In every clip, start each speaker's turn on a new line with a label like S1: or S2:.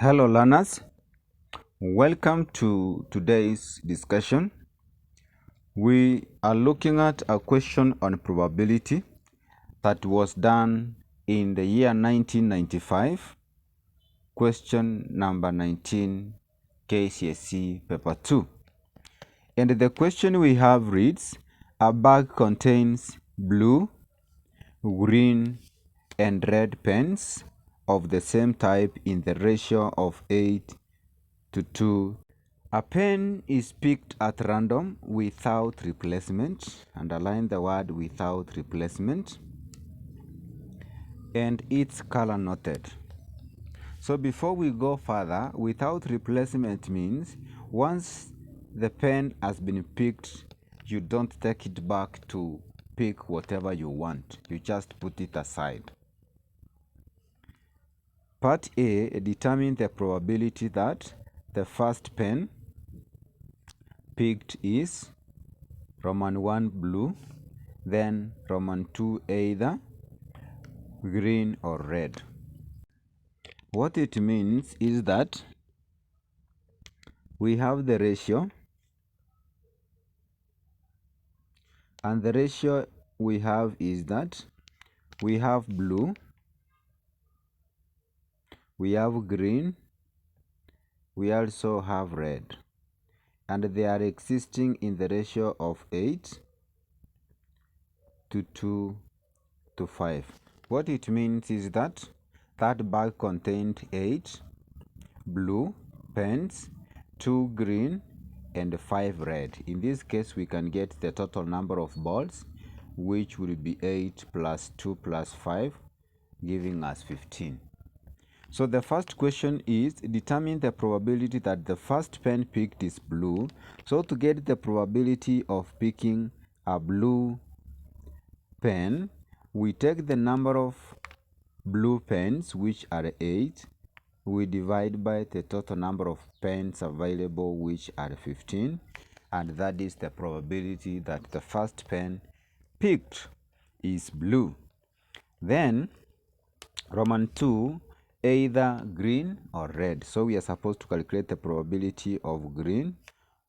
S1: Hello learners, welcome to today's discussion. We are looking at a question on probability that was done in the year 1995, question number 19, Kcse paper 2. And the question we have reads, a bag contains blue, green, and red pens of the same type in the ratio of 8 to 2. A pen is picked at random without replacement. Underline the word without replacement. And its color noted. So before we go further, without replacement means once the pen has been picked, you don't take it back to pick whatever you want. You just put it aside. Part A determines the probability that the first pen picked is Roman 1 blue, then Roman 2 either green or red. What it means is that we have the ratio, and the ratio we have is that we have blue, we have green, we also have red, and they are existing in the ratio of 8 to 2 to 5. What it means is that that bag contained 8 blue pens, 2 green, and 5 red. In this case, we can get the total number of balls, which will be 8 plus 2 plus 5, giving us 15. So the first question is determine the probability that the first pen picked is blue. So to get the probability of picking a blue pen, we take the number of blue pens, which are 8, we divide by the total number of pens available, which are 15, and that is the probability that the first pen picked is blue. Then Roman 2, either green or red. So we are supposed to calculate the probability of green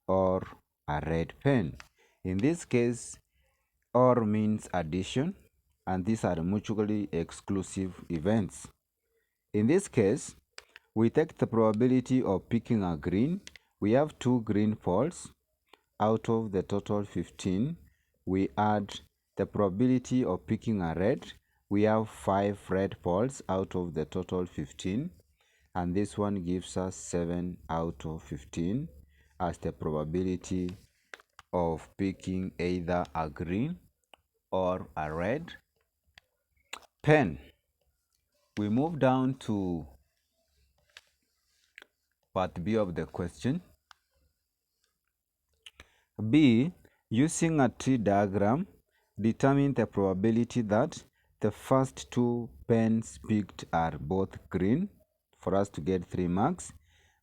S1: or a red pen. In this case, OR means addition, and these are mutually exclusive events. In this case, we take the probability of picking a green. We have 2 green poles. Out of the total 15, we add the probability of picking a red. We have 5 red poles out of the total 15, and this one gives us 7 out of 15 as the probability of picking either a green or a red pen. We move down to part B of the question. B, using a tree diagram, determine the probability that the first 2 pens picked are both green, for us to get 3 marks.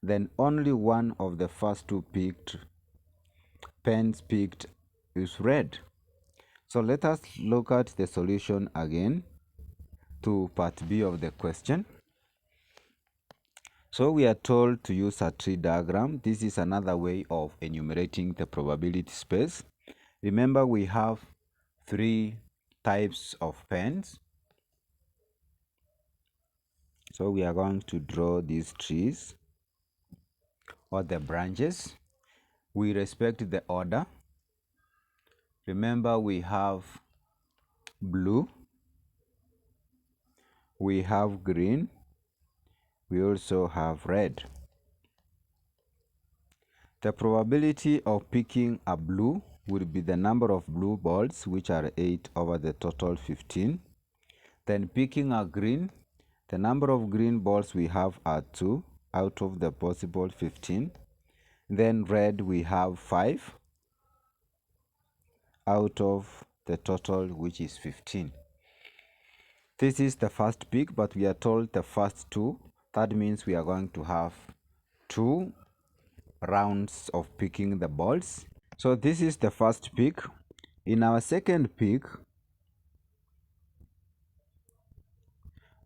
S1: Then only one of the first 2 pens picked is red. So let us look at the solution again to part B of the question. So we are told to use a tree diagram. This is another way of enumerating the probability space. Remember, we have 3 types of pens. So we are going to draw these trees or the branches. We respect the order. Remember, we have blue, we have green, we also have red. The probability of picking a blue would be the number of blue balls, which are 8 over the total 15. Then picking a green, the number of green balls we have are 2 out of the possible 15. Then red, we have 5 out of the total, which is 15. This is the first pick, but we are told the first 2. That means we are going to have 2 rounds of picking the balls. So this is the first pick. In our second pick,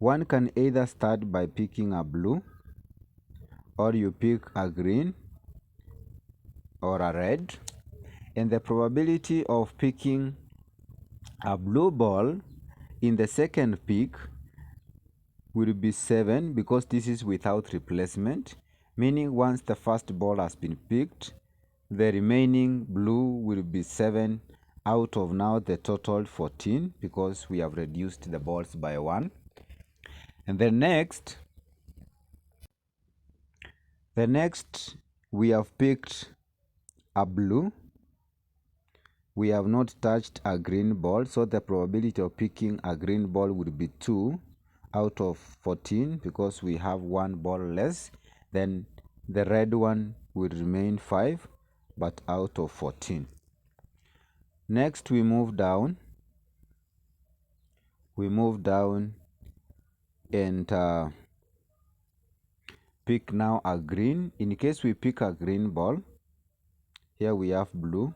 S1: one can either start by picking a blue, or you pick a green or a red, and the probability of picking a blue ball in the second pick will be 7, because this is without replacement, meaning once the first ball has been picked, the remaining blue will be 7 out of now the total 14, because we have reduced the balls by 1. And the next we have picked a blue. We have not touched a green ball, so the probability of picking a green ball would be 2 out of 14, because we have one ball less. Then the red one will remain 5, but out of 14. Next we move down. And pick now a green. In case we pick a green ball, here we have blue,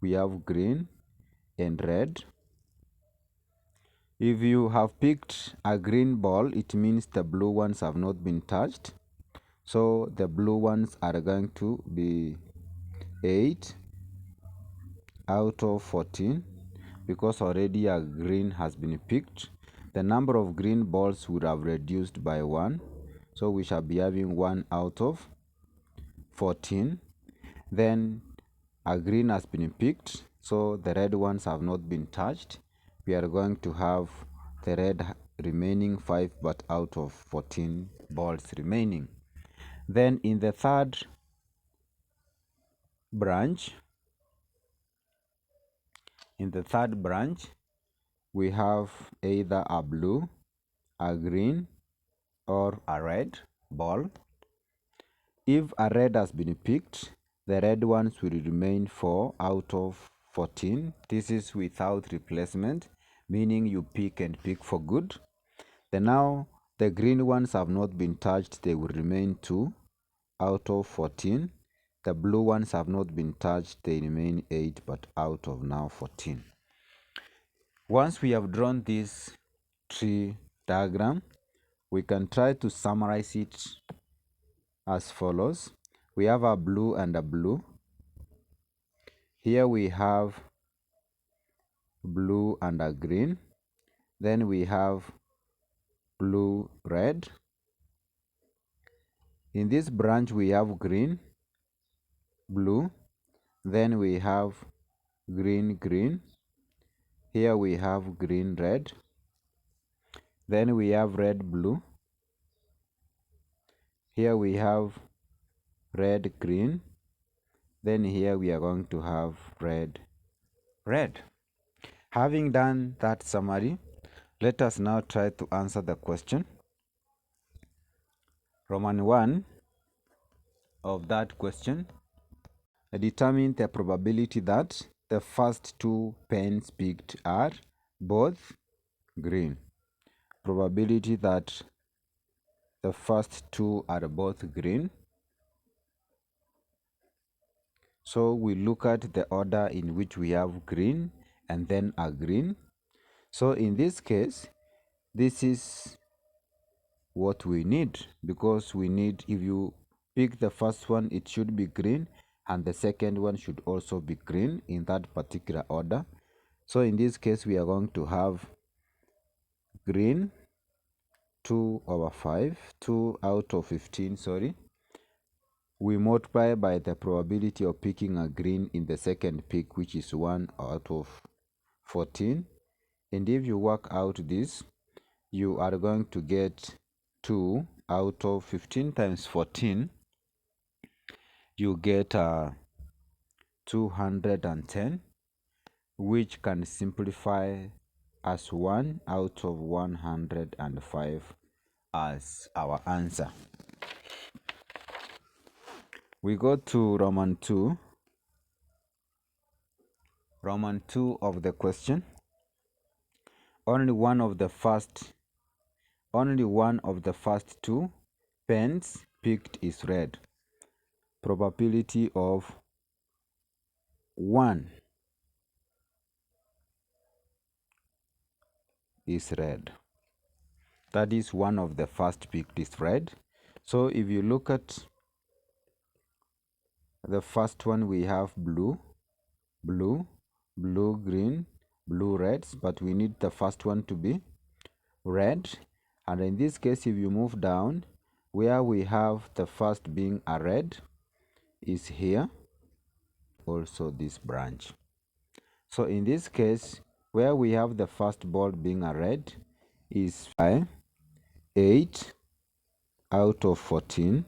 S1: we have green and red. If you have picked a green ball, it means the blue ones have not been touched. So the blue ones are going to be 8 out of 14, because already a green has been picked. The number of green balls would have reduced by 1. So we shall be having 1 out of 14. Then a green has been picked, so the red ones have not been touched. We are going to have the red remaining 5, but out of 14 balls remaining. Then in the third branch, we have either a blue, a green, or a red ball. If a red has been picked, the red ones will remain 4 out of 14. This is without replacement, meaning you pick and pick for good. Then now the green ones have not been touched, they will remain 2 out of 14. The blue ones have not been touched, they remain 8, but out of now 14. Once we have drawn this tree diagram, we can try to summarize it as follows. We have a blue and a blue. Here we have blue and a green. Then we have blue, red. In this branch we have green, blue. Then we have green, green. Here we have green, red. Then we have red, blue. Here we have red, green. Then here we are going to have red, red. Having done that summary, let us now try to answer the question. Roman 1 of that question. Determine the probability that the first two pens picked are both green. Probability that the first two are both green. So we look at the order in which we have green and then a green. So in this case, this is what we need, because we need, if you pick the first one, it should be green, and the second one should also be green in that particular order. So in this case, we are going to have green 2 over 5, 2 out of 15, sorry. We multiply by the probability of picking a green in the second pick, which is 1 out of 14. And if you work out this, you are going to get 2 out of 15 times 14. You get 210, which can simplify as 1 out of 105 as our answer. We go to Roman 2. Roman 2 of the question. Only one of the first two pens picked is red. Probability of 1 is red. That is, one of the first picked is red. So if you look at The first one we have blue, blue, blue, green, blue, reds, but we need the first one to be red. And in this case, if you move down, where we have the first being a red is here, also this branch. So in this case, where we have the first ball being a red is 8 out of 14.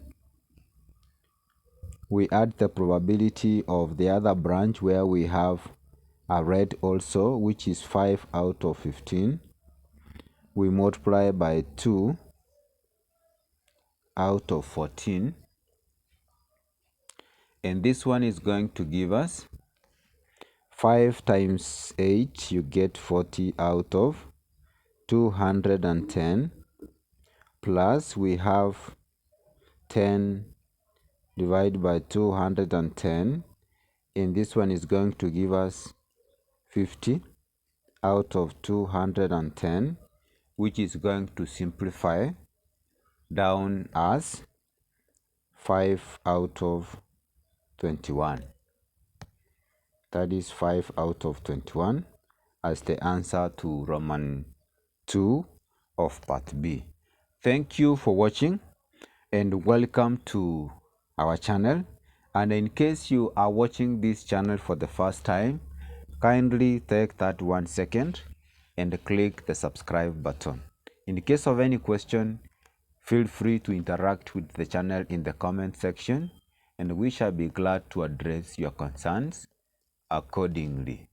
S1: We add the probability of the other branch where we have a red also, which is 5 out of 15. We multiply by 2 out of 14. And this one is going to give us 5 times 8, you get 40 out of 210. Plus we have 10 divided by 210, and this one is going to give us 50 out of 210, which is going to simplify down as 5 out of 21. That is 5 out of 21 as the answer to Roman 2 of part B. Thank you for watching and welcome to our channel. And in case you are watching this channel for the first time, kindly take that 1 second and click the subscribe button. In case of any question, feel free to interact with the channel in the comment section, and we shall be glad to address your concerns accordingly.